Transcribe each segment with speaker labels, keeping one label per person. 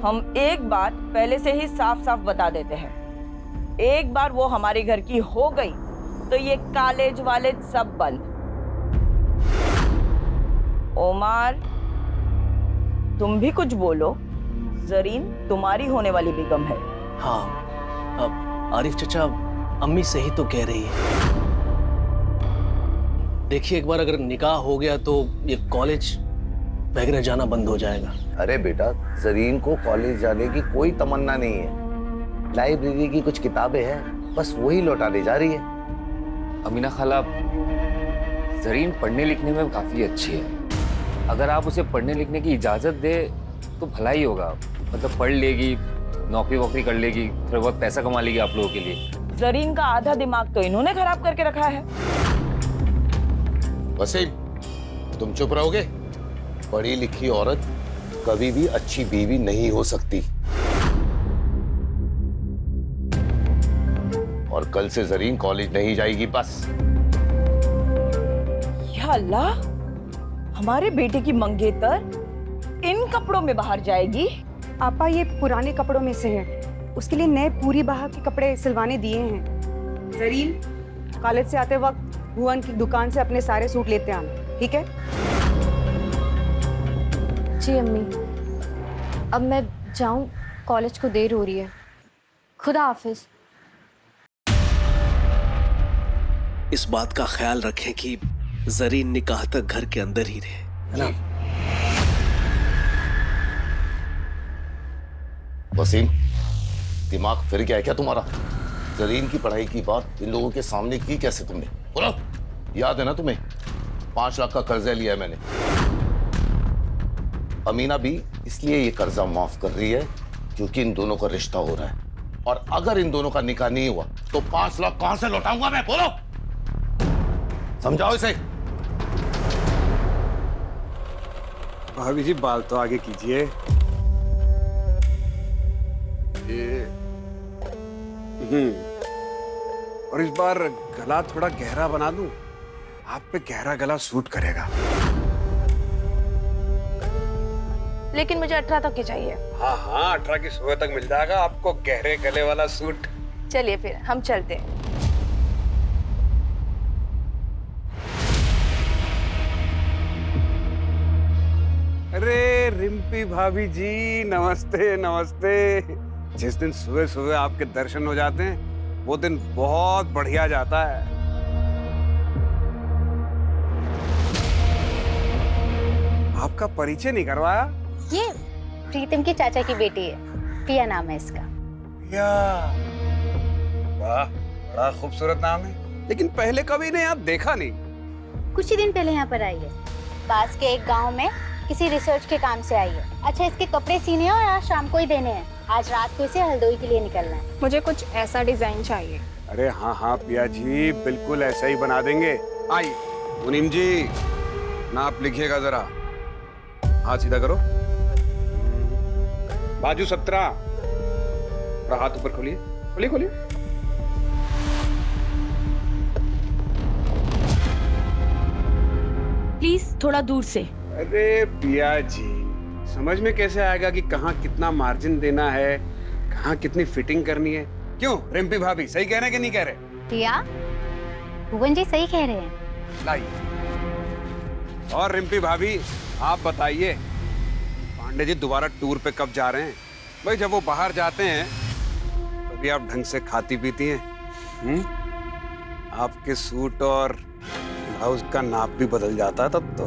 Speaker 1: हम एक बात पहले से ही साफ साफ बता देते हैं, एक बार वो हमारे घर की हो गई तो ये कॉलेज वाले सब बंद। ओमार, तुम भी कुछ बोलो। जरीन तुम्हारी होने वाली बेगम है।
Speaker 2: हाँ, अब आरिफ चचा, अम्मी सही तो कह रही है। देखिए, एक बार अगर निकाह हो गया तो ये कॉलेज वगैरह जाना बंद हो जाएगा।
Speaker 3: अरे बेटा, जरीन को कॉलेज जाने की कोई तमन्ना नहीं है। लाइब्रेरी की कुछ किताबें हैं, बस वही लौटाने जा रही है।
Speaker 4: अमीना खाला, जरीन पढ़ने लिखने में काफी अच्छी है। अगर आप उसे पढ़ने लिखने की इजाजत दे तो भला ही होगा। मतलब पढ़ लेगी, नौकरी वोकरी कर लेगी, थोड़ा बहुत पैसा कमा लेगी आप लोगों के लिए।
Speaker 1: जरीन का आधा दिमाग तो इन्होंने खराब करके रखा है।
Speaker 3: वसीम, तुम चुप रहोगे? पढ़ी लिखी औरत कभी भी अच्छी बीवी नहीं हो सकती। और कल से जरीन कॉलेज नहीं जाएगी बस।
Speaker 1: या अल्लाह, हमारे बेटे की मंगेतर इन कपड़ों में बाहर जाएगी?
Speaker 5: आपा, ये पुराने कपड़ों में से है। उसके लिए नए पूरी बाह के कपड़े सिलवाने दिए हैं। जरीन, कॉलेज से आते वक्त भुवन की दुकान से अपने सारे सूट लेते आना, ठीक है?
Speaker 6: जी अम्मी, अब मैं जाऊं, कॉलेज को देर हो रही है। खुदा हाफिज।
Speaker 2: इस बात का ख्याल रखें कि जरीन निकाह तक घर के अंदर ही रहे, है ना?
Speaker 3: वसीम, दिमाग फिर गया है क्या तुम्हारा? जरीन की पढ़ाई की बात इन लोगों के सामने की कैसे तुमने? बोलो, याद है ना तुम्हें? 5 लाख का कर्जा लिया है मैंने। अमीना भी इसलिए ये कर्जा माफ कर रही है क्योंकि इन दोनों का रिश्ता हो रहा है। और अगर इन दोनों का निकाह नहीं हुआ तो 5 लाख कहां से लौटाऊंगा मैं? बोलो, समझाओ इसे।
Speaker 7: भाभी जी, बाल तो आगे कीजिए। और इस बार गला थोड़ा गहरा बना दूं? आप पे गहरा गला सूट करेगा।
Speaker 6: लेकिन मुझे 18 तक की चाहिए।
Speaker 7: हाँ हाँ, 18 की सुबह तक मिल जाएगा आपको गहरे गले वाला सूट।
Speaker 6: चलिए फिर हम चलते हैं।
Speaker 7: अरे रिम्पी भाभी जी, नमस्ते नमस्ते। जिस दिन सुबह सुबह आपके दर्शन हो जाते हैं वो दिन बहुत बढ़िया जाता है। आपका परिचय नहीं करवाया?
Speaker 8: ये प्रीतम की चाचा की बेटी है, पिया नाम है इसका।
Speaker 7: पिया, वाह, बड़ा खूबसूरत नाम है। लेकिन पहले कभी ने यहाँ देखा नहीं।
Speaker 8: कुछ ही दिन पहले यहाँ पर आई है। पास के एक गांव में किसी रिसर्च के काम से आई है। अच्छा, इसके कपड़े सीने हैं और आज शाम को ही देने हैं। आज रात को इसे हल्द्वानी के लिए निकलना है।
Speaker 6: मुझे कुछ ऐसा डिजाइन चाहिए।
Speaker 7: अरे हाँ हाँ पिया जी, बिल्कुल ऐसा ही बना देंगे। आइए मुनीम जी, नाप लिखिएगा जरा। हाथ सीधा करो, बाजू 17, और हाथ ऊपर खोलिए, खोलिए खोलिए।
Speaker 6: प्लीज थोड़ा दूर से।
Speaker 7: अरे पिया जी, समझ में कैसे आएगा कि कहाँ कितना मार्जिन देना है, कहाँ कितनी फिटिंग करनी है? क्यों रिम्पी भाभी, सही कह रहे हैं कि नहीं कह रहे?
Speaker 8: पिया, भुवन जी सही कह रहे हैं।
Speaker 7: लाइए। और रिम्पी भाभी, आप बताइए, पांडे जी दोबारा टूर पे कब जा रहे हैं? भाई जब वो बाहर जाते हैं तभी आप ढंग से खाती पीती हैं। आपके सूट और ब्लाउज का नाप भी बदल जाता है तब तो।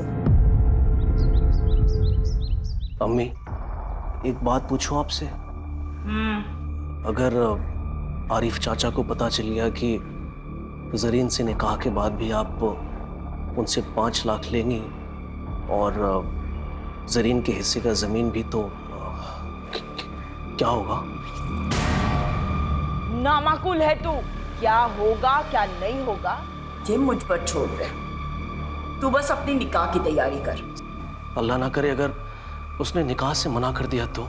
Speaker 2: अम्मी, एक बात पूछूं आपसे? अगर आरिफ चाचा को पता चल गया कि जरीन से निकाह के बाद भी आप उनसे 5 लाख लेंगी और जरीन के हिस्से का जमीन भी, तो क्या होगा?
Speaker 1: नामाकुल है तू। क्या होगा क्या नहीं होगा ये मुझ पर छोड़ दे। तू बस अपनी निकाह की तैयारी कर।
Speaker 2: अल्लाह ना करे अगर उसने निकाह से मना कर दिया तो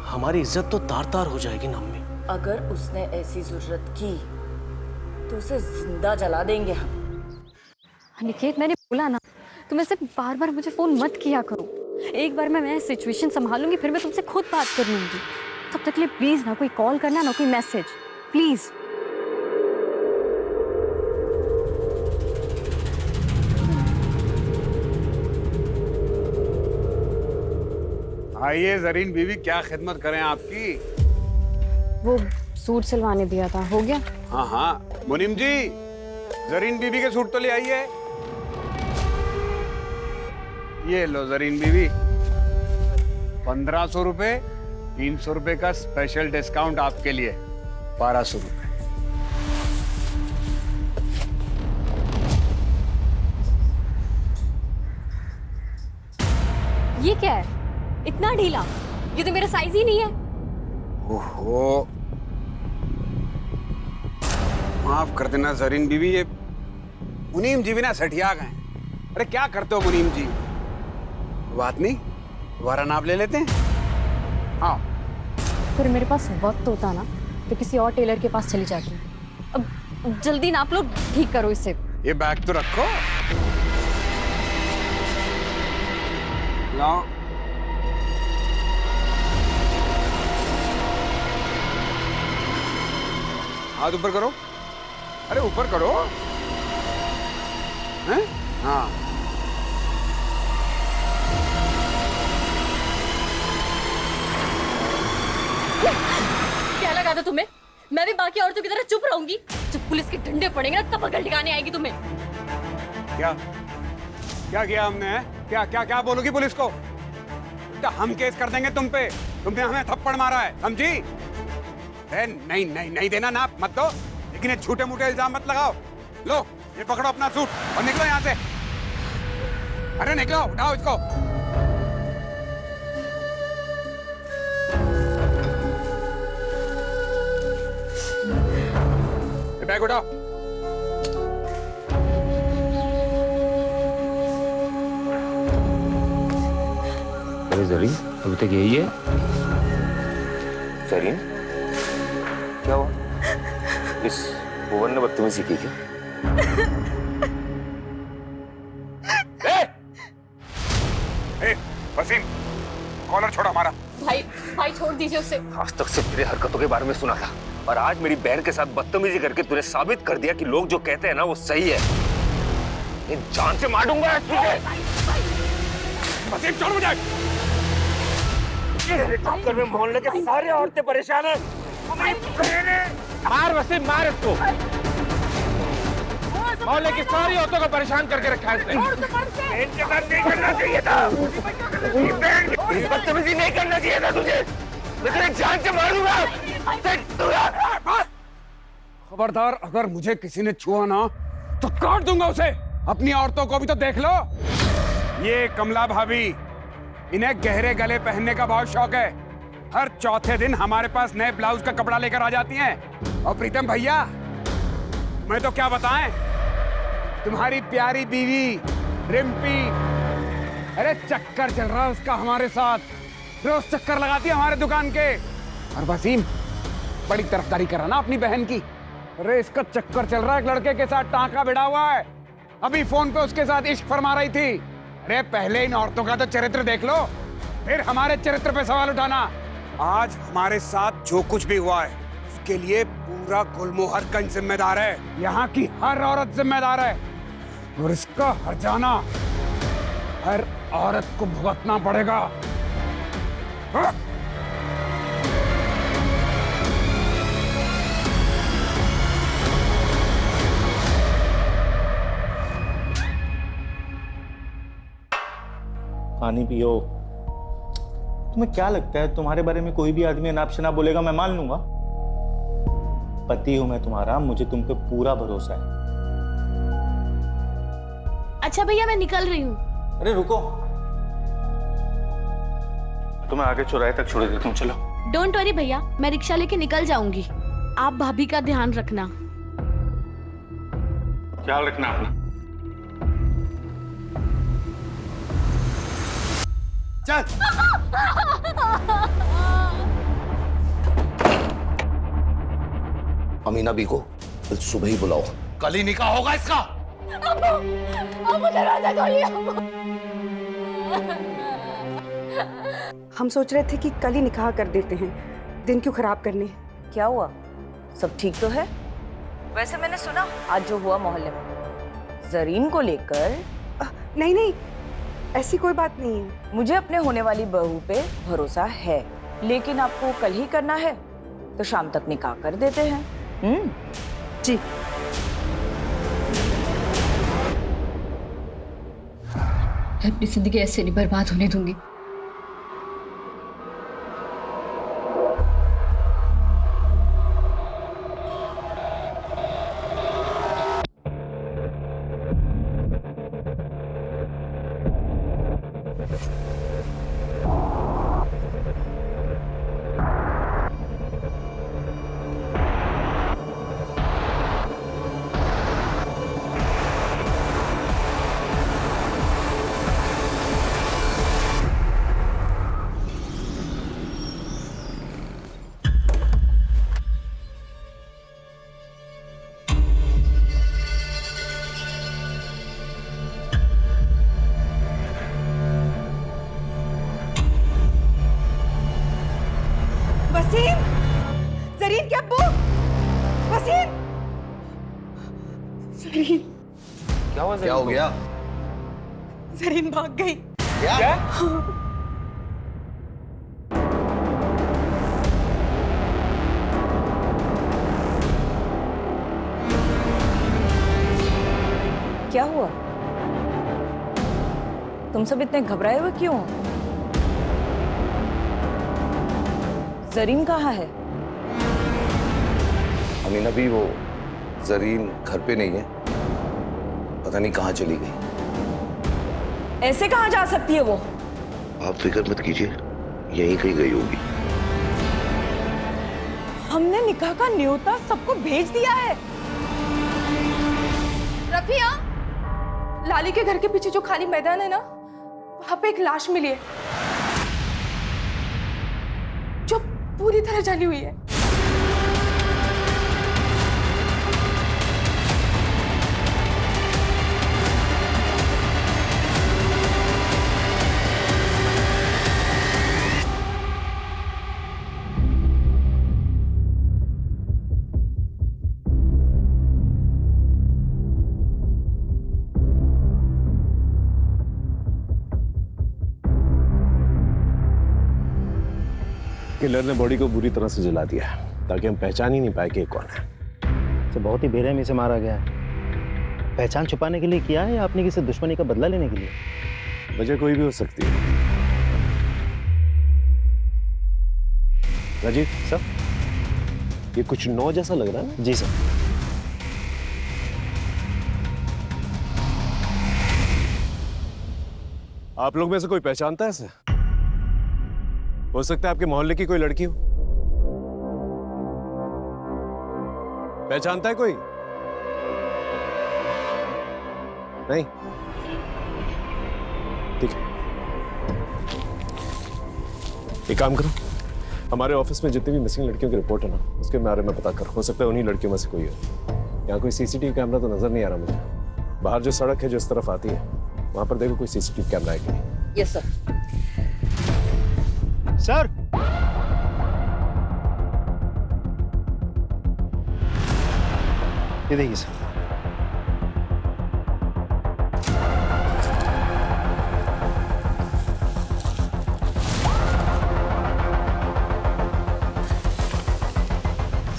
Speaker 2: हमारी इज्जत तो तार तार हो जाएगी ना अम्मी।
Speaker 1: अगर उसने ऐसी जरूरत की तो उसे जिंदा जला देंगे हम।
Speaker 6: अनिकेत, मैंने बोला ना, तुम ऐसे बार बार मुझे फोन मत किया करो। एक बार मैं सिचुएशन संभालूंगी, फिर मैं तुमसे खुद बात कर लूंगी। तब तक के लिए प्लीज ना कोई कॉल करना, ना कोई मैसेज, प्लीज।
Speaker 7: आइए जरीन बीवी, क्या खिदमत करें आपकी?
Speaker 6: वो सूट सिलवाने दिया था, हो गया?
Speaker 7: हाँ हाँ मुनीम जी, जरीन बीवी के सूट तो ले आइए। ये लो जरीन बीवी, 1500 रुपए, 300 रुपए का स्पेशल डिस्काउंट आपके लिए, 1200 रुपए।
Speaker 6: ये क्या है, इतना ढीला? ये तो मेरा साइज ही नहीं है।
Speaker 7: ओहो, माफ कर देना जरीन बीवी, ये मुनीम जी भी ना सठिया गए। अरे क्या करते हो मुनीम जी? बात नहीं, दोबारा नाप ले लेते हैं। हाँ,
Speaker 6: फिर मेरे पास वक्त होता ना तो किसी और टेलर के पास चली जाती। अब जल्दी नाप लो, ठीक करो इसे।
Speaker 7: ये बैग तो रखो। लाओ। हाथ ऊपर करो। अरे ऊपर करो। हैं? हाँ।
Speaker 6: क्या लगा था तुम्हें? मैं भी बाकी औरतों की तरह चुप रहूंगी? जब पुलिस के डंडे पड़ेंगे ना तब अकल ठिकाने आएगी तुम्हें।
Speaker 7: क्या क्या किया हमने? है? क्या क्या क्या बोलोगी पुलिस को? तो हम केस कर देंगे तुम पे। तुमने हमें थप्पड़ मारा है, समझी? नहीं नहीं नहीं देना ना, मत दो। लेकिन ये झूठे मूठे इल्जाम मत लगाओ। लो ये पकड़ो अपना सूट और निकलो यहाँ से। अरे निकलो, उठाओ इसको। ये बैग उठाओ।
Speaker 4: अरे जरीन, अभी तक यही है? जरीन, क्या हुआ? इस भुवन ने बदतमीजी की क्या?
Speaker 7: वसीम, कॉलर छोड़ हमारा।
Speaker 6: भाई भाई छोड़ दीजिए उसे।
Speaker 4: आज तक सिर्फ तेरे हरकतों के बारे में सुना था, और आज मेरी बहन के साथ बदतमीजी करके तूने साबित कर दिया कि लोग जो कहते हैं ना वो सही है। इन जान से मार दूंगा तुझे।
Speaker 7: वसीम छोड़ मुझे।
Speaker 4: चक्कर में मोहल्ले के सारे औरतें परेशान हैं। मार वसीम, मार इसको। मोहल्ले की सारी औरतों को परेशान करके रखा है इसने। नहीं करना चाहिए था, बदतमीजी नहीं करना चाहिए था तुझे। मैं तेरे जान से मारूंगा।
Speaker 7: खबरदार, अगर मुझे किसी ने छुआ ना तो काट दूंगा उसे। अपनी औरतों को भी तो देख लो। ये कमला भाभी, इन्हें गहरे गले पहनने का बहुत शौक है। हर चौथे दिन हमारे पास नए ब्लाउज का कपड़ा लेकर आ जाती हैं। और प्रीतम भैया, मैं तो क्या बताएं, तुम्हारी प्यारी बीवी रिम्पी, अरे चक्कर चल रहा है उसका हमारे साथ। रोज चक्कर लगाती है हमारे दुकान के। और वसीम बड़ी तरफदारी कर रहा ना अपनी बहन की। अरे इसका चक्कर चल रहा है, एक लड़के के साथ टांका भिड़ा हुआ है। अभी फोन पे उसके साथ इश्क फरमा रही थी। अरे पहले इन औरतों का तो चरित्र देख लो, फिर हमारे चरित्र पे सवाल उठाना। आज हमारे साथ जो कुछ भी हुआ है उसके लिए पूरा गुलमोहरगंज जिम्मेदार है। यहाँ की हर औरत जिम्मेदार है, और इसका हर जाना हर औरत को भुगतना पड़ेगा। हाँ?
Speaker 9: पानी पियो। तुम्हें क्या लगता है तुम्हारे बारे में कोई भी आदमी अनाप शनाप बोलेगा मैं मान लूंगा? पति हूं मैं तुम्हारा, मुझे तुम पे पूरा भरोसा है।
Speaker 10: अच्छा भैया, मैं निकल रही हूँ।
Speaker 9: अरे रुको, तुम्हें आगे चौराहे तक छोड़ देता हूँ, चलो।
Speaker 10: डोंट वरी भैया, मैं रिक्शा लेके निकल जाऊंगी। आप भाभी का ध्यान रखना।
Speaker 9: ख्याल रखना अपना।
Speaker 2: चल।
Speaker 3: अमीना बी को कल सुबह ही बुलाओ, कल ही निकाह होगा इसका।
Speaker 6: मुझे राजा खोलिए।
Speaker 5: हम सोच रहे थे कि कल ही निकाह कर देते हैं, दिन क्यों खराब करने।
Speaker 1: क्या हुआ, सब ठीक तो है? वैसे मैंने सुना आज जो हुआ मोहल्ले में जरीन को लेकर।
Speaker 5: नहीं नहीं, ऐसी कोई बात नहीं है।
Speaker 1: मुझे अपने होने वाली बहू पे भरोसा है, लेकिन आपको कल ही करना है तो शाम तक निकाह कर देते हैं।
Speaker 5: जी।
Speaker 6: मैं अपनी जिंदगी ऐसे नहीं बर्बाद होने दूंगी।
Speaker 5: वसीम, जरीन के अब्बू, वसीम, जरीन,
Speaker 4: क्या हुआ?
Speaker 3: क्या हो गया?
Speaker 5: जरीन भाग गई।
Speaker 3: क्या?
Speaker 1: क्या हुआ? तुम सब इतने घबराए हुए क्यों हो? जरीन कहाँ है?
Speaker 3: अमीना भी वो जरीन घर पे नहीं है, पता नहीं कहाँ चली गई।
Speaker 1: ऐसे कहाँ जा सकती है वो?
Speaker 3: आप फिक्र मत कीजिए, यहीं कहीं गई होगी।
Speaker 1: हमने निकाह का न्योता सबको भेज दिया है।
Speaker 11: रफिया, लाली के घर के पीछे जो खाली मैदान है ना, वहां पे एक लाश मिली है जो पूरी तरह जली हुई है।
Speaker 12: किलर ने बॉडी को बुरी तरह से जला दिया ताकि हम पहचान ही नहीं पाए कि कौन है।
Speaker 9: तो बहुत ही बेरहमी से मारा गया है। पहचान छुपाने के लिए किया है या अपनी किसी दुश्मनी का बदला लेने के लिए?
Speaker 12: वजह कोई भी हो सकती है। राजीव सर, ये कुछ नौ जैसा लग रहा है ना?
Speaker 9: जी सर।
Speaker 12: आप लोग में से कोई पहचानता है इसे? हो सकता है आपके मोहल्ले की कोई लड़की हो। पहचानता है कोई? नहीं? ठीक है, एक काम करो, हमारे ऑफिस में जितनी भी मिसिंग लड़कियों की रिपोर्ट है ना, उसके बारे में पता करो। हो सकता है उन्हीं लड़कियों में से कोई हो। यहाँ कोई सीसीटीवी कैमरा तो नजर नहीं आ रहा मुझे। बाहर जो सड़क है जो इस तरफ आती है, वहां पर देखो कोई सीसीटीवी कैमरा है कि नहीं।
Speaker 1: Yes sir.
Speaker 9: सर, ये देखिए सर।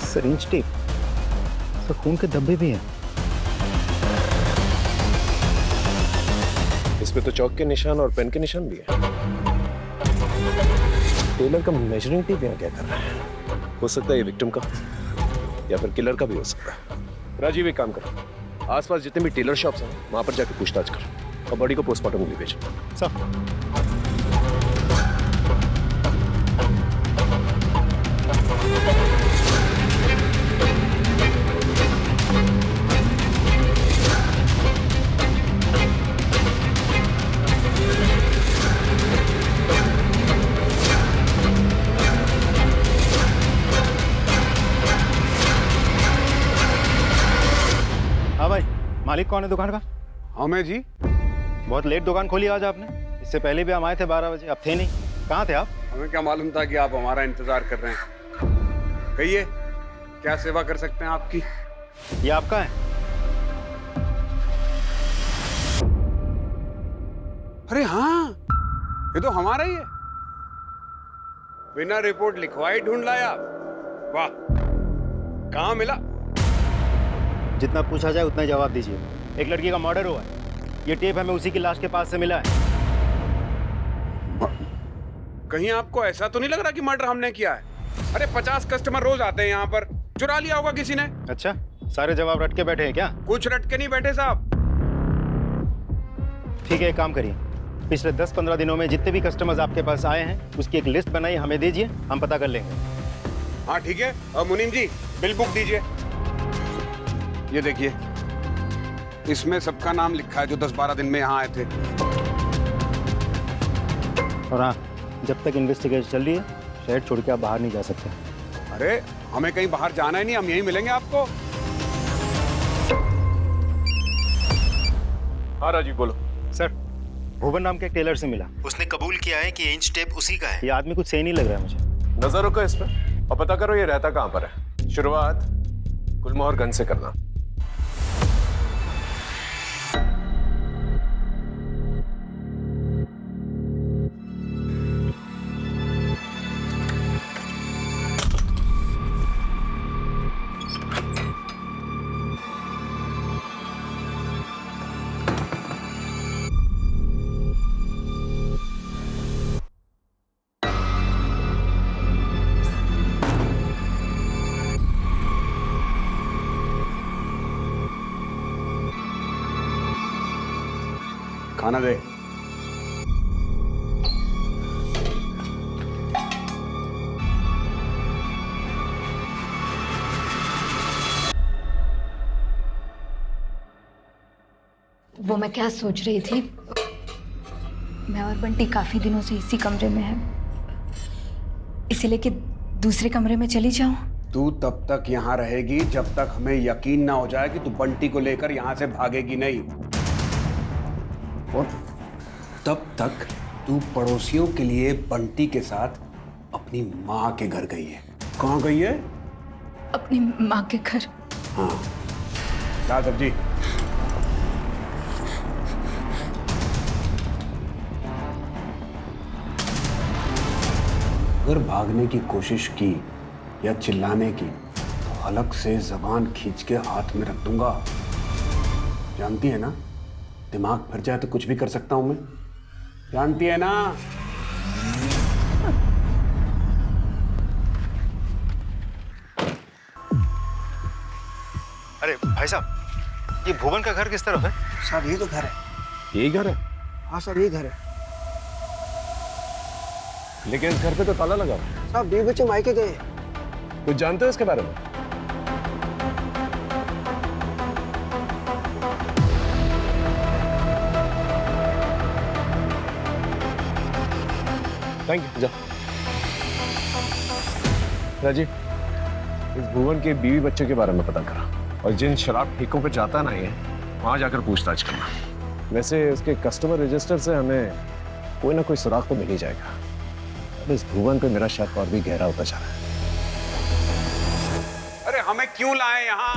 Speaker 9: सिरिंज टेप, सर खून के धब्बे भी हैं।
Speaker 12: इसमें तो चौक के निशान और पेन के निशान भी है। टेलर का मेजरिंग टेप यहाँ क्या कर रहा है? हो सकता है ये विक्टिम का या फिर किलर का भी हो सकता है। राजीव एक काम करो, आसपास जितने भी टेलर शॉप्स हैं वहां पर जाकर पूछताछ करो और बॉडी को पोस्टमार्टम के लिए भेजो।
Speaker 9: सर, हाँ भाई, मालिक कौन है दुकान का?
Speaker 7: हाँ मैं जी।
Speaker 9: बहुत लेट दुकान खोली आज आपने। इससे पहले भी हम आए थे 12 बजे, अब थे नहीं। कहाँ थे आप?
Speaker 7: हमें क्या मालूम था कि आप हमारा इंतजार कर रहे हैं। कहिए, क्या सेवा कर सकते हैं आपकी?
Speaker 9: ये आपका है?
Speaker 7: अरे हाँ, ये तो हमारा ही है। बिना रिपोर्ट लिखवाई ढूंढ लाया। वाह, कहाँ मिला?
Speaker 9: जितना पूछा जाए उतना ही जवाब दीजिए। एक लड़की का मर्डर हुआ है। ये टेप हमें उसी की लाश के पास से मिला है।
Speaker 7: कहीं आपको ऐसा तो नहीं लग रहा कि मर्डर हमने किया है? अरे 50 कस्टमर रोज आते हैं यहाँ पर, चुरा लिया होगा किसी ने।
Speaker 9: अच्छा, सारे जवाब रट के बैठे हैं क्या?
Speaker 7: कुछ रट के नहीं बैठे साहब।
Speaker 9: ठीक है, एक काम करिए, पिछले 10-15 दिनों में जितने भी कस्टमर्स आपके पास आए हैं उसकी एक लिस्ट बनाई, हमें दीजिए, हम पता कर लेंगे।
Speaker 7: हाँ ठीक है। और मुनीम जी, बिल बुक दीजिए। ये देखिए, इसमें सबका नाम लिखा है जो 10-12 दिन में यहाँ आए थे।
Speaker 9: और हाँ, जब तक इन्वेस्टिगेशन चल रही है शहर छोड़ के आप बाहर नहीं जा सकते।
Speaker 7: अरे हमें कहीं बाहर जाना ही नहीं, हम यहीं मिलेंगे आपको।
Speaker 12: हाँ राजीव बोलो।
Speaker 9: सर, भुवन नाम के एक टेलर से मिला। उसने कबूल किया है कि इंच टेप उसी का है। ये आदमी कुछ सही नहीं लग रहा है मुझे।
Speaker 12: नजर रखो इस पर और पता करो ये रहता कहाँ पर है। शुरुआत गुलमोहर गंज से करना।
Speaker 7: खाना दे।
Speaker 13: वो मैं क्या सोच रही थी, मैं और बंटी काफी दिनों से इसी कमरे में हैं, इसीलिए कि दूसरे कमरे में चली जाऊं।
Speaker 7: तू तब तक यहाँ रहेगी जब तक हमें यकीन ना हो जाए कि तू बंटी को लेकर यहाँ से भागेगी नहीं। और तब तक तू पड़ोसियों के लिए बंटी के साथ अपनी माँ के घर गई है। कहाँ गई है?
Speaker 13: अपनी माँ के घर।
Speaker 7: हाँ, क्या सब्जी? अगर भागने की कोशिश की या चिल्लाने की तो हलक से जबान खींच के हाथ में रख दूंगा। जानती है ना, दिमाग फिर जाए तो कुछ भी कर सकता हूं मैं। जानती है ना?
Speaker 9: अरे भाई साहब, ये भुवन का घर किस तरफ है?
Speaker 14: साहब ये तो घर है।
Speaker 12: यही घर है?
Speaker 14: हाँ सर, ये घर है।
Speaker 12: लेकिन इस घर पे तो ताला लगा हुआ।
Speaker 14: साहब 2 बच्चे मायके गए।
Speaker 12: कुछ जानते हो इसके बारे में? Thank you. जा राजीव, इस भुवन के बीवी बच्चे के बारे में पता करा और जिन शराब ठेकों पे जाता ना ये, वहां जाकर पूछताछ करना। वैसे उसके कस्टमर रजिस्टर से हमें कोई ना कोई सुराग तो मिल ही जाएगा। अब इस भुवन पे मेरा शक और भी गहरा होता जा रहा है।
Speaker 7: अरे हमें क्यों लाए यहाँ?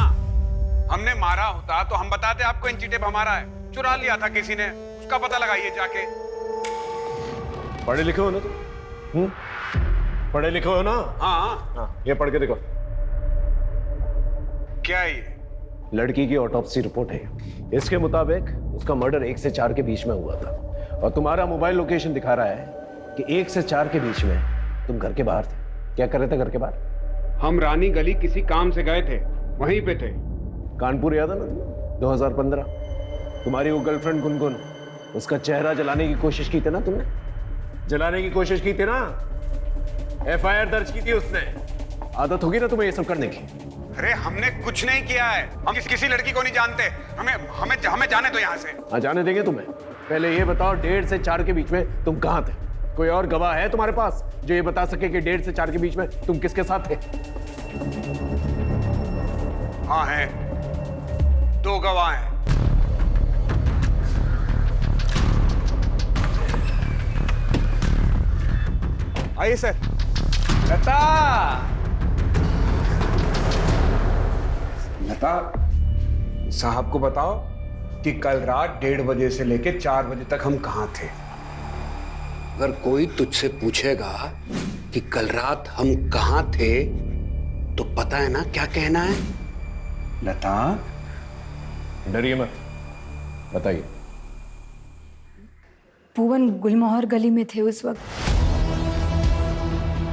Speaker 7: हमने मारा होता तो हम बताते आपको इंची टेप हमारा है। चुरा लिया था किसी ने, उसका पता लगाइए जाके।
Speaker 12: पढ़े लिखे हो ना तुम? पढ़े लिखे हो ना?
Speaker 7: हाँ।
Speaker 12: ये पढ़ के देखो।
Speaker 7: क्या है ये?
Speaker 12: लड़की की ऑटोप्सी रिपोर्ट है। इसके मुताबिक उसका मर्डर 1 से 4 के बीच में हुआ था और तुम्हारा मोबाइल लोकेशन दिखा रहा है कि 1 से 4 के बीच में तुम घर के बाहर थे। क्या कर रहे थे घर के बाहर?
Speaker 7: हम रानी गली किसी काम से गए थे, वहीं पे थे।
Speaker 12: कानपुर याद है ना? 2015 तुम्हारी वो गर्लफ्रेंड गुनगुन, उसका चेहरा जलाने की कोशिश की थी ना तुमने? जलाने की कोशिश की थी ना? FIR दर्ज की थी उसने। आदत होगी ना तुम्हें ये सब करने की?
Speaker 7: अरे हमने कुछ नहीं किया है। हम किसी लड़की को नहीं जानते। हमें जाने दो यहाँ से।
Speaker 12: हाँ, जाने देंगे तुम्हें। पहले ये बताओ 1.5 से 4 के बीच में तुम कहाँ थे? कोई और गवाह है तुम्हारे पास जो ये बता सके कि 1.5 से 4 के बीच में तुम किसके साथ थे?
Speaker 7: हाँ है, 2 गवाह हैं। आइए सर। लता, लता साहब को बताओ कि कल रात 1:30 बजे से लेकर 4 बजे तक हम कहाँ थे।
Speaker 15: अगर कोई तुझसे पूछेगा कि कल रात हम कहाँ थे तो पता है ना क्या कहना है?
Speaker 7: लता,
Speaker 12: डरिए मत, बताइए।
Speaker 13: भुवन गुलमोहर गली में थे उस वक्त।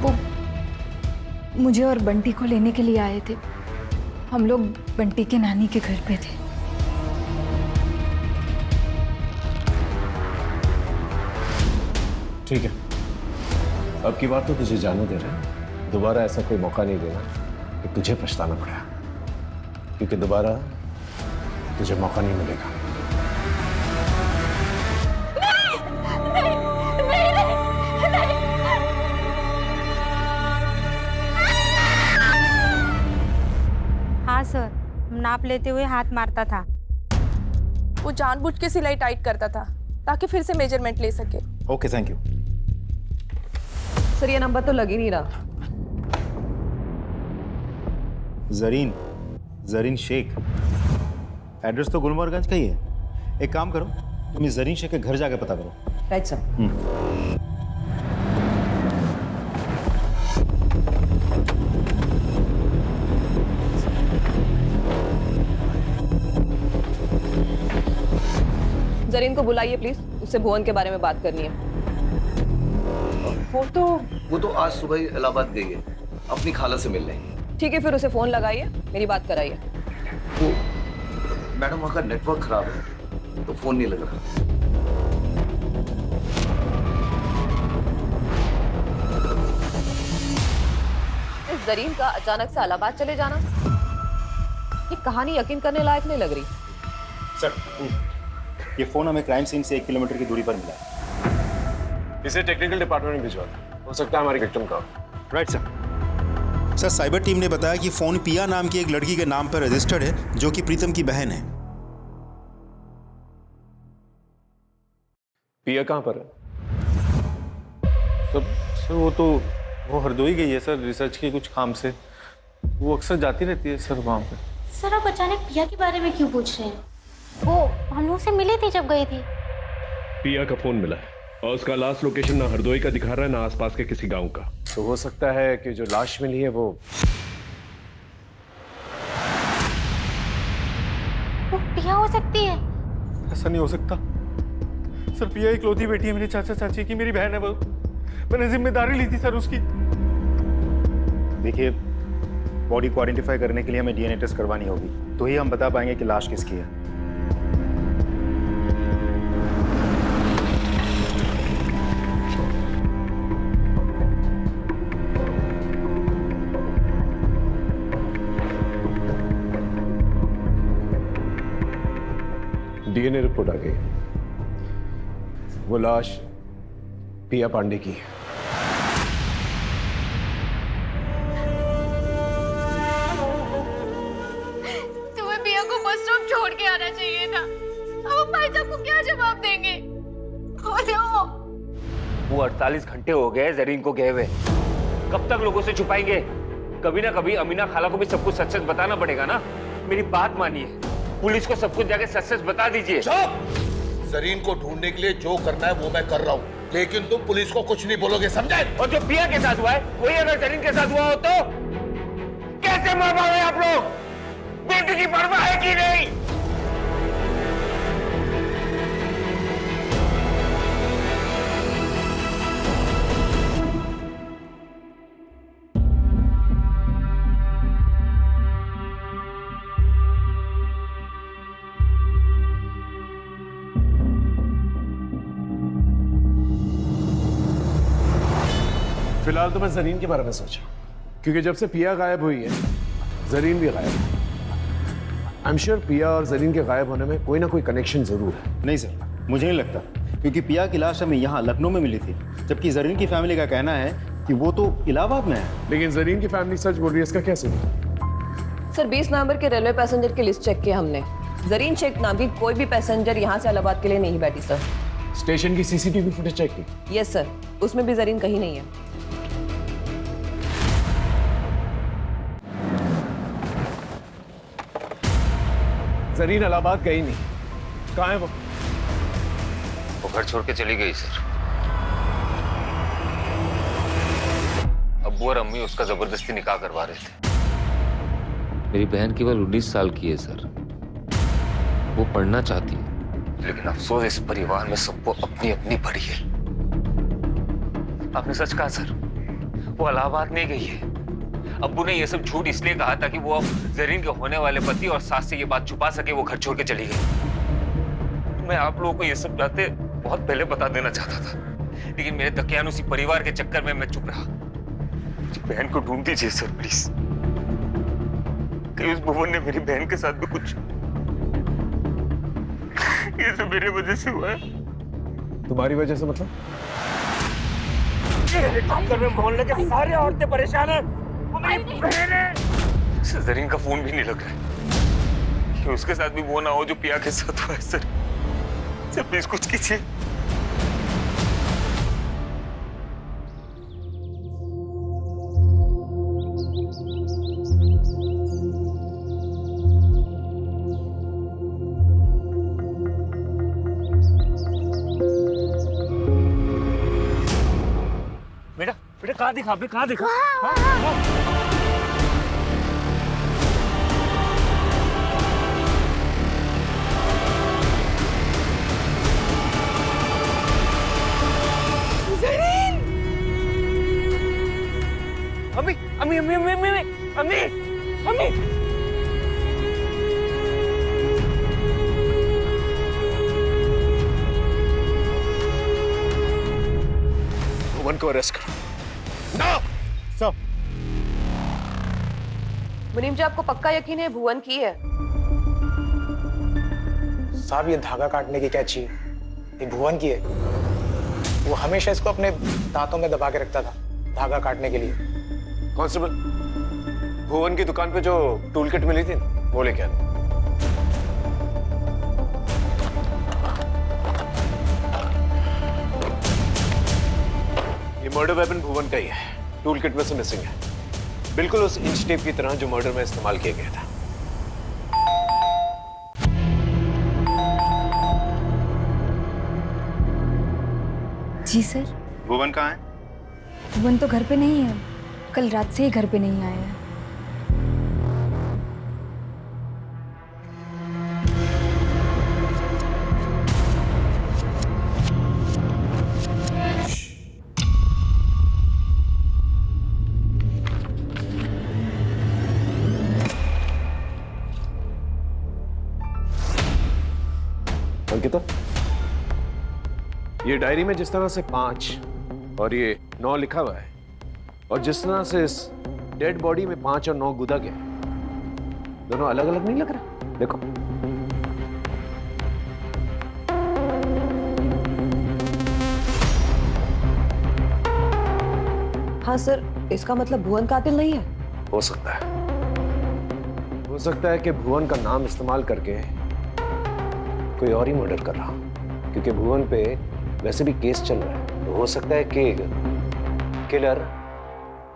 Speaker 13: वो मुझे और बंटी को लेने के लिए आए थे। हम लोग बंटी के नानी के घर पे थे।
Speaker 12: ठीक है, अब की बार तो तुझे जाने दे रहे हैं। दोबारा ऐसा कोई मौका नहीं देना कि तुझे पछताना पड़ा, क्योंकि दोबारा तुझे मौका नहीं मिलेगा।
Speaker 8: हाँ सर, नाप लेते हुए हाथ मारता था।
Speaker 11: वो जानबूझ के सिलाई टाइट करता था ताकि फिर से मेजरमेंट ले सके।
Speaker 9: Okay, thank you.
Speaker 1: सर ये नंबर तो लग ही नहीं रहा।
Speaker 9: जरीन शेख, एड्रेस तो गुलमोहरगंज का ही है। एक काम करो, तुम इस जरीन शेख के घर जाके पता करो।
Speaker 1: Right sir. जरीन को बुलाइए प्लीज, उससे भुवन के बारे में बात करनी है।
Speaker 2: वो तो आज सुबह ही इलाहाबाद गई है, अपनी खाला से मिलने।
Speaker 1: ठीक है, फिर उसे फोन लगाइए, मेरी बात कराइए।
Speaker 2: वो मैडम वहाँ का नेटवर्क खराब है तो फोन नहीं लग रहा।
Speaker 1: इस जरीन का अचानक से इलाहाबाद चले जाना, ये कहानी यकीन करने लायक नहीं लग रही।
Speaker 9: सर, ये फोन हमें क्राइम सीन से 1 किलोमीटर की दूरी पर मिला है।
Speaker 12: इसे टेक्निकल डिपार्टमेंट में भिजवा दो, हो सकता है हमारी विक्टिम का।
Speaker 9: Right sir.
Speaker 16: Sir, cyber team ने बताया कि फोन पिया नाम की एक लड़की के नाम पर रजिस्टर्ड है, जो कि प्रीतम की बहन है।
Speaker 12: पिया कहाँ पर है?
Speaker 9: सर वो हरदोई गई है सर, रिसर्च के कुछ काम से। वो अक्सर जाती रहती है सर वहाँ पे।
Speaker 8: सर, आप अचानक पिया के बारे में क्यों पूछ रहे हैं? वो हम लोग से मिली थी जब गई थी।
Speaker 12: पिया का फोन मिला है और उसका लास्ट लोकेशन ना हरदोई का दिखा रहा है ना आसपास के किसी गांव का। तो हो सकता है कि जो लाश मिली है वो
Speaker 8: पिया हो सकती है।
Speaker 9: ऐसा नहीं हो सकता सर, पिया इकलौती बेटी है मेरे चाचा चाची की, मेरी बहन है वो। मैंने जिम्मेदारी ली थी सर उसकी। देखिए, बॉडी को आइडेंटिफाई करने के लिए हमें डीएनए टेस्ट करवानी होगी, तो ही हम बता पाएंगे कि लाश किसकी है।
Speaker 12: डीएनए रिपोर्ट आ गई, वो लाश पिया पांडे की है।
Speaker 6: तुम्हें पिया को बस स्टॉप छोड़ के आना चाहिए था। अब भाई साहब को क्या जवाब देंगे? बोलो।
Speaker 4: वो 48 घंटे हो गए जरीन को गए हुए, कब तक लोगों से छुपाएंगे? कभी ना कभी अमीना खाला को भी सब कुछ सच सच बताना पड़ेगा ना। मेरी बात मानिए, पुलिस को सब कुछ जाके सच सच बता दीजिए।
Speaker 3: जरीन को ढूंढने के लिए जो करना है वो मैं कर रहा हूँ, लेकिन तुम पुलिस को कुछ नहीं बोलोगे, समझे?
Speaker 4: और जो पिया के साथ हुआ है वही अगर जरीन के साथ हुआ हो तो कैसे मार पाओगे आप लोग? बेटी की परवाह है कि नहीं?
Speaker 12: फिलहाल तो मैं जरीन के बारे में सोचा, क्योंकि जब से पिया गायब हुई है जरीन भी गायब है। आई एम श्योर पिया और जरीन के गायब होने में कोई ना कोई कनेक्शन जरूर है।
Speaker 9: नहीं सर, मुझे नहीं लगता, क्योंकि पिया की लाश हमें यहाँ लखनऊ में मिली थी, जबकि जरीन की फैमिली का कहना है कि वो तो इलाहाबाद में है।
Speaker 12: लेकिन जरीन की फैमिली सच बोल रही है, इसका क्या सबूत?
Speaker 1: सर 20 नवंबर के रेलवे पैसेंजर की लिस्ट चेक की हमने। जरीन शेख नाम की कोई भी पैसेंजर यहाँ से इलाहाबाद के लिए नहीं बैठी सर।
Speaker 12: स्टेशन की सीसीटीवी फुटेज चेक की?
Speaker 1: यस सर, उसमें भी जरीन कहीं नहीं है।
Speaker 12: जरीन इलाहाबाद गई नहीं। कहाँ है वो?
Speaker 4: वो घर छोड़ के चली गई सर। अब्बू और अम्मी उसका जबरदस्ती निकाह करवा रहे थे। मेरी बहन केवल 19 साल की है सर। वो पढ़ना चाहती है, लेकिन अफसोस इस परिवार में सबको अपनी अपनी पड़ी है। आपने सच कहा सर, वो इलाहाबाद नहीं गई है। अब्बू ने ये सब झूठ इसलिए कहा था कि वो अब जरीन के होने वाले पति और सास से ये बात छुपा सके। वो घर छोड़ के चली गई। मैं आप लोगों को ये सब बातें बहुत पहले बता देना चाहता था, लेकिन मेरे दकियानुसी परिवार के चक्कर में मैं चुप रहा। बहन को ढूंढ दीजिए सर प्लीज। कहीं उस भुवन ने मेरी बहन के साथ भी कुछ, ये सब मेरे वजह से हुआ है।
Speaker 12: तुम्हारी वजह से मतलब?
Speaker 14: में मोहल्ले के सारे औरतें परेशान हैं।
Speaker 4: जरीन का फोन भी नहीं लग रहा है। कि उसके साथ भी वो ना हो जो पिया के साथ हुआ है सर। सर प्लीज कुछ कीजिए।
Speaker 14: बेटा बेटा कहाँ दिखा? आपने कहाँ दिखा?
Speaker 2: अम्मी अम्मी अम्मी अम्मी अम्मी अम्मी अम्मी
Speaker 12: भुवन को अरेस्ट करो।
Speaker 9: सब
Speaker 11: मुनीम जी, आपको पक्का यकीन है भुवन की है?
Speaker 14: साहब ये धागा काटने की कैची ये भुवन की है। वो हमेशा इसको अपने दांतों में दबा के रखता था धागा काटने के लिए।
Speaker 12: कांस्टेबल, भुवन की दुकान पे जो टूल किट मिली थी ना, वो लेके आना। ये मर्डर वेपन भुवन का ही है। टूल किट में से मिसिंग है, बिल्कुल उस इंच टेप की तरह जो मर्डर में इस्तेमाल किया गया था।
Speaker 13: जी सर।
Speaker 16: भुवन कहाँ है?
Speaker 13: भुवन तो घर पे नहीं है, कल रात से ही घर पे नहीं आया है।
Speaker 12: अंकिता, ये डायरी में जिस तरह से 5 और ये 9 लिखा हुआ है, और जिस तरह से इस डेड बॉडी में 5 और 9 गुदा गया, दोनों अलग अलग नहीं लग रहा? देखो।
Speaker 11: हाँ सर, इसका मतलब भुवन कातिल नहीं है?
Speaker 12: हो सकता है। हो सकता है कि भुवन का नाम इस्तेमाल करके कोई और ही मर्डर कर रहा, क्योंकि भुवन पे वैसे भी केस चल रहा है। तो हो सकता है कि किलर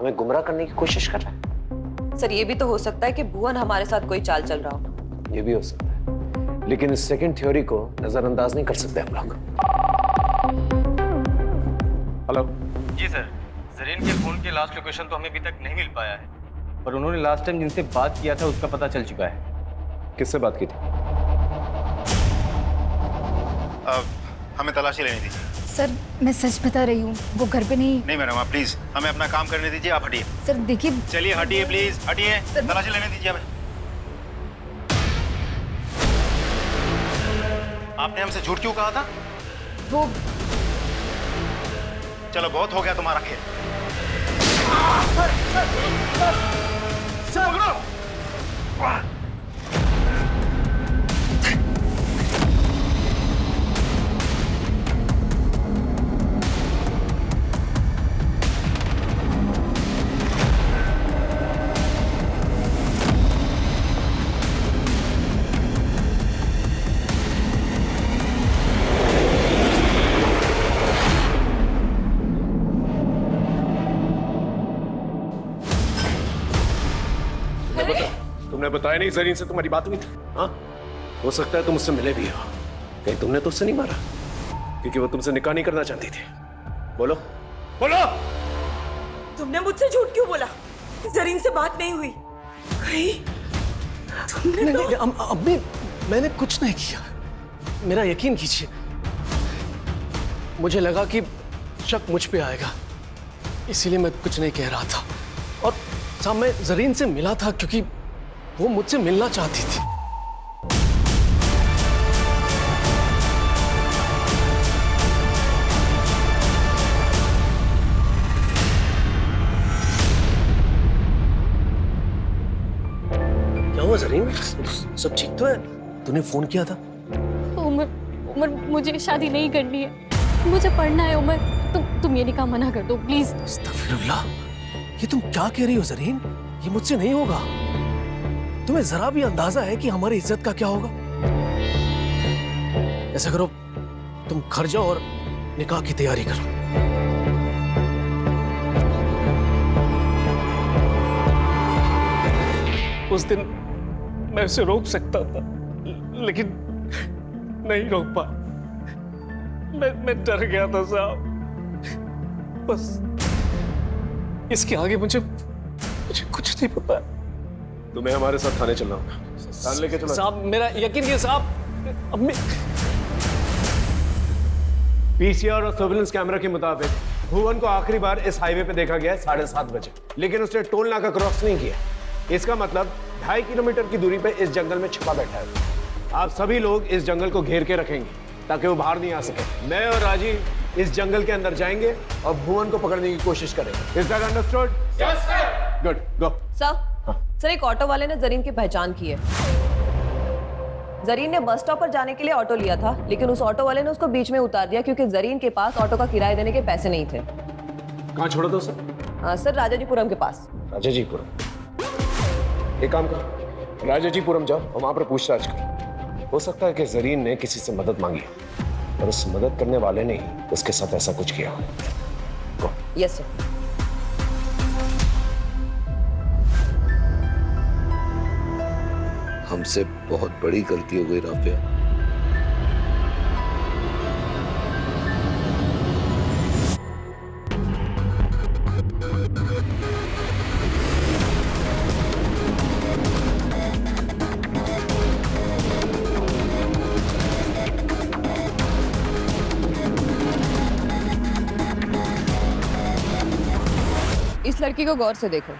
Speaker 12: हमें गुमराह करने की कोशिश कर रहा है।
Speaker 11: सर, ये भी तो हो सकता है कि भुवन हमारे साथ कोई चाल चल रहा हो।
Speaker 12: ये भी हो सकता है, लेकिन इस सेकंड थ्योरी को नजरअंदाज नहीं कर सकते हम लोग। हेलो
Speaker 17: जी सर, जरीन के फोन की लास्ट लोकेशन तो हमें अभी तक नहीं मिल पाया है, पर उन्होंने लास्ट टाइम जिनसे बात किया था उसका पता चल चुका है।
Speaker 12: किससे बात की थी?
Speaker 16: हमें तलाशी लेने दीजिए।
Speaker 13: सर, मैं सच बता रही हूँ, वो घर पे नहीं।
Speaker 16: नहीं मैडम, आप प्लीज हमें अपना काम करने दीजिए। आप हटिए।
Speaker 13: सर देखिए।
Speaker 16: चलिए हटिए प्लीज, हटिए। तलाशी लेने दीजिए हमें। आपने हमसे झूठ क्यों कहा था?
Speaker 13: वो
Speaker 16: चलो बहुत हो गया तुम्हारा खेल।
Speaker 12: तुमने बताया नहीं जरीन से तुम्हारी बात हुई थी? हाँ, हो सकता है तुम उससे मिले भी हो। कहीं तुमने तो उससे नहीं मारा? क्योंकि वो तुमसे निकाह नहीं करना चाहती थी। बोलो बोलो।
Speaker 1: तुमने मुझसे झूठ क्यों बोला? जरीन से बात नहीं हुई कहीं? तुमने
Speaker 2: नहीं, अम्मी मैंने कुछ नहीं किया, मेरा यकीन कीजिए। मुझे लगा कि शक मुझ पे आएगा, इसीलिए मैं कुछ नहीं कह रहा था। और साहब मैं जरीन से मिला था क्योंकि वो मुझसे मिलना चाहती थी। क्या हुआ जरीन, सब ठीक तो है? तूने फोन किया था?
Speaker 6: उमर उमर मुझे शादी नहीं करनी है, मुझे पढ़ना है। उमर तुम ये निकाह मना कर दो प्लीज।
Speaker 2: अस्तगफिरुल्लाह, ये तुम क्या कह रही हो जरीन? ये मुझसे नहीं होगा। तुम्हें जरा भी अंदाजा है कि हमारी इज्जत का क्या होगा? ऐसा करो, तुम घर जाओ और निकाह की तैयारी करो। उस दिन मैं उसे रोक सकता था, लेकिन नहीं रोक पाया। मैं डर गया था साहब। बस इसके आगे मुझे कुछ नहीं पता।
Speaker 12: तुम्हें हमारे साथ थाने चलना होगा। थाने लेके चलो
Speaker 2: साहब, मेरा यकीन कीजिए साहब। अब
Speaker 12: पीसीआर और सर्विलेंस कैमरा के मुताबिक भुवन को आखिरी बार इस हाईवे पे देखा गया है 7:30 बजे, लेकिन उसने टोल नाका क्रॉस नहीं किया। इसका मतलब 2.5 किलोमीटर की दूरी पे इस जंगल में छिपा बैठा है। आप सभी लोग इस जंगल को घेर के रखेंगे ताकि वो बाहर नहीं आ सके। मैं और राजीव इस जंगल के अंदर जाएंगे और भुवन को पकड़ने की कोशिश करेंगे। Is that understood? Yes sir. Good, go.
Speaker 18: Sir एक ऑटो वाले ने जरीन की पहचान की है। जरीन ने बस स्टॉप पर जाने के लिए ऑटो लिया था, लेकिन उस ऑटो वाले ने उसको बीच में उतार दिया क्योंकि जरीन के पास ऑटो का किराया देने के पैसे नहीं थे।
Speaker 12: कहाँ छोड़ा था सर?
Speaker 18: सर राजाजीपुरम के पास।
Speaker 12: राजाजीपुरम? एक काम करो, राजाजीपुरम जाओ और वहां पर पूछताछ करो। हो सकता है कि जरीन ने किसी से मदद मांगी और उस मदद करने वाले ने ही उसके साथ ऐसा कुछ किया।
Speaker 18: Yes sir.
Speaker 3: हमसे बहुत बड़ी गलती हो गई राफिया।
Speaker 18: इस लड़की को गौर से देखो।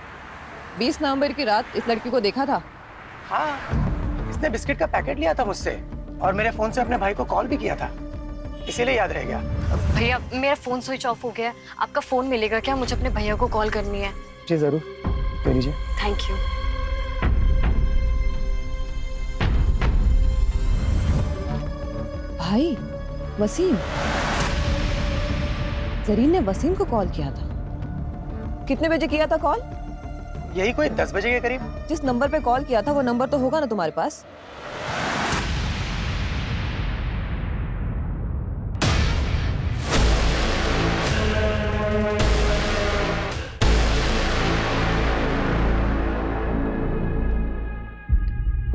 Speaker 18: 20 नवंबर की रात इस लड़की को देखा था?
Speaker 14: हाँ, इसने बिस्किट का पैकेट लिया था मुझसे और मेरे फोन से अपने भाई को कॉल भी किया था, इसीलिए याद रह गया।
Speaker 6: भैया मेरा फोन स्विच ऑफ हो गया, आपका फोन मिलेगा क्या? मुझे अपने भैया को कॉल करनी है।
Speaker 14: जी जरूर, ले लीजिए।
Speaker 6: Thank you.
Speaker 18: भाई वसीम, जरीन ने वसीम को कॉल किया था। कितने बजे किया था कॉल?
Speaker 14: यही कोई 10 बजे के करीब।
Speaker 18: जिस नंबर पे कॉल किया था वो नंबर तो होगा ना तुम्हारे पास?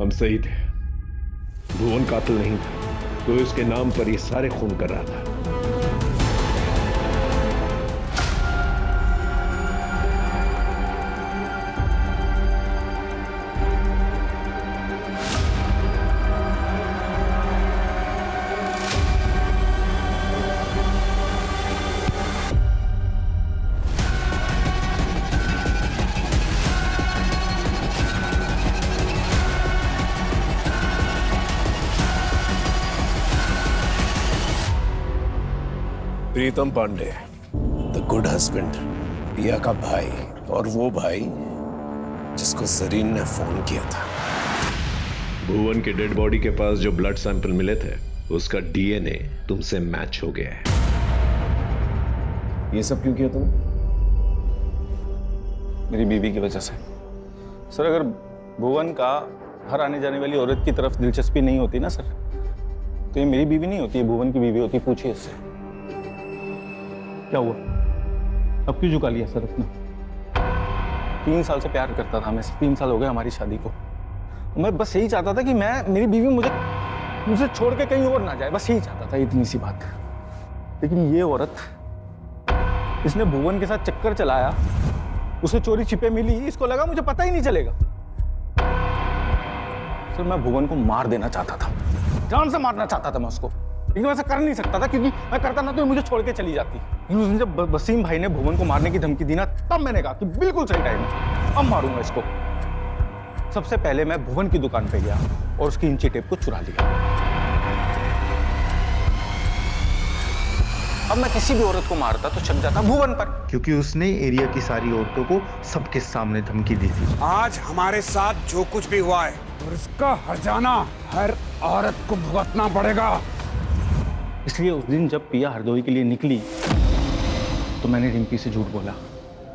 Speaker 12: हम सही थे, भुवन कातिल नहीं था, तो इसके नाम पर ये सारे खून कर रहा था। प्रीतम पांडे, द गुड हस्बैंड, पिया का भाई, और वो भाई जिसको जरीन ने फोन किया था।
Speaker 19: भुवन के डेड बॉडी के पास जो ब्लड सैंपल मिले थे उसका डीएनए तुमसे मैच हो गया है।
Speaker 12: ये सब क्यों किया तुमने?
Speaker 9: मेरी बीवी की वजह से। सर अगर भुवन का हर आने जाने वाली औरत की तरफ दिलचस्पी नहीं होती ना सर, तो ये मेरी बीवी नहीं होती, ये भुवन की बीवी होती। पूछिए इससे। क्या हुआ? अब क्यों झुका लिया सर अपना? 3 साल से प्यार करता था मैं, 3 साल हो गए हमारी शादी को। मैं बस यही चाहता था कि मेरी बीवी मुझे मुझे छोड़ के कहीं और ना जाए, बस यही चाहता था, इतनी सी बात। लेकिन ये औरत, इसने भुवन के साथ चक्कर चलाया, उसे चोरी छिपे मिली, इसको लगा मुझे पता ही नहीं चलेगा। सर मैं भुवन को मार देना चाहता था, जान से मारना चाहता था मैं उसको, लेकिन वैसा कर नहीं सकता था क्योंकि मैं करता ना तो मुझे छोड़ के चली जाती। लेकिन उसने जब वसीम भाई ने भुवन को मारने की धमकी दी ना, तब मैंने कहा कि बिल्कुल सही टाइम है, अब मारूंगा इसको। सबसे पहले मैं भुवन की दुकान पे गया और उसकी इंची टेप को चुरा लिया। अब मैं किसी भी औरत को मारता तो शक जाता भुवन पर,
Speaker 16: क्योंकि उसने एरिया की सारी औरतों को सबके सामने धमकी दी थी।
Speaker 7: आज हमारे साथ जो कुछ भी हुआ है और इसका हर्जाना हर औरत को भुगतना पड़ेगा।
Speaker 9: इसलिए उस दिन जब पिया हरदोई के लिए निकली तो मैंने रिम्पी से झूठ बोला।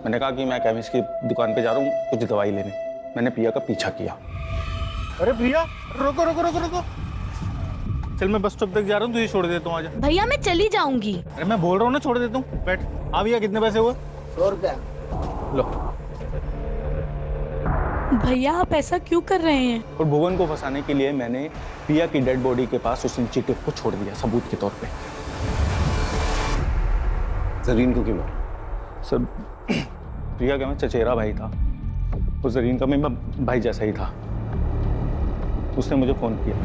Speaker 9: मैंने कहा कि मैं केमिस्ट की दुकान पे जा रहा हूँ कुछ दवाई लेने। मैंने पिया का पीछा किया। अरे प्रिया, रोको रोको रोको रोको, चल मैं बस स्टॉप तक जा रहा हूँ, तुझे छोड़ देता हूँ, आजा।
Speaker 10: भैया मैं चली जाऊंगी।
Speaker 9: अरे मैं बोल रहा हूँ ना, छोड़ देता हूँ, बैठ। आ भैया, कितने पैसे हुए?
Speaker 20: 100 रुपया।
Speaker 9: लो।
Speaker 10: भैया आप ऐसा क्यों कर रहे हैं?
Speaker 9: और भुवन को फंसाने के लिए मैंने पिया की डेड बॉडी के पास उस इंची टेप को छोड़ दिया सबूत के तौर पे।
Speaker 2: जरीन को क्यों मारा?
Speaker 9: सर प्रिया का मैं चचेरा भाई था, और जरीन का मैं भाई जैसा ही था। उसने मुझे फोन किया।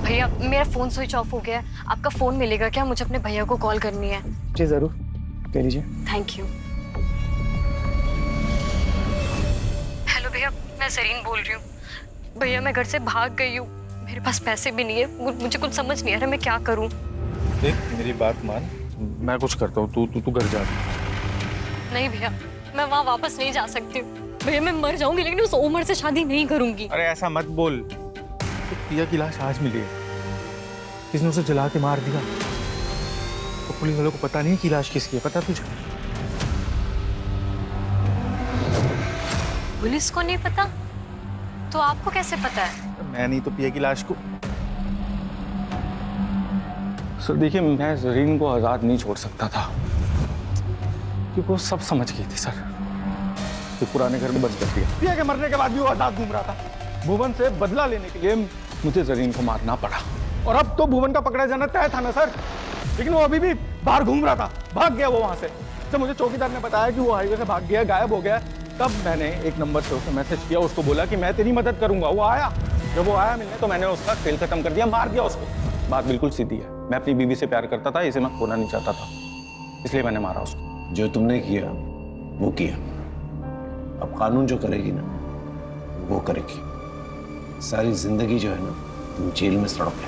Speaker 6: भैया मेरा फोन स्विच ऑफ हो गया है, आपका फोन मिलेगा क्या? मुझे अपने भैया को कॉल करनी है।
Speaker 14: जी जरूर, ले लीजिए।
Speaker 6: Thank you. हेलो भैया, मैं जरीन बोल रही हूँ। भैया मैं घर से भाग गई हूँ, मेरे पास पैसे भी नहीं है, मुझे कुछ समझ नहीं आ रहा मैं क्या करूँ।
Speaker 9: देख मेरी बात मान, मैं कुछ करता हूँ, तू घर जा।
Speaker 6: नहीं भैया, मैं वहाँ वापस नहीं जा सकती हूँ। भैया मैं मर जाऊंगी लेकिन उस उमर से शादी नहीं करूंगी।
Speaker 9: अरे ऐसा मत बोल, तो पिया की लाश आज मिली है, किसने उसे जला के मार दिया। तो पुलिस वालों को पता नहीं कि लाश किसकी है, पता तुझे?
Speaker 6: पुलिस को नहीं पता तो आपको कैसे पता है?
Speaker 9: मैं नहीं तो पिया की लाश को। सर देखिए, मैं जरीन को आजाद नहीं छोड़ सकता था क्योंकि वो सब समझ गई थी सर। तो पुराने घर में बंद कर दिया। पिया के मरने के बाद भी वो आजाद घूम रहा था। भुवन से बदला लेने के लिए मुझे जरीन को मारना पड़ा, और अब तो भुवन का पकड़ा जाना तय था ना सर, लेकिन वो अभी भी बाहर घूम रहा था, भाग गया वो वहां से। जब मुझे चौकीदार ने बताया कि वो हाईवे से भाग गया, गायब हो गया, तब मैंने एक नंबर से उसे मैसेज किया, उसको बोला कि मैं तेरी मदद करूंगा। वो आया, जब वो आया मिलने तो मैंने उसका खेल खत्म कर दिया, मार दिया उसको। बात बिल्कुल सीधी है, मैं अपनी बीवी से प्यार करता था, इसे मैं खोना नहीं चाहता था, इसलिए मैंने मारा उसको।
Speaker 2: जो तुमने किया वो किया, अब कानून जो करेगी ना वो करेगी। सारी जिंदगी जो है ना तुम जेल में सड़ोगे।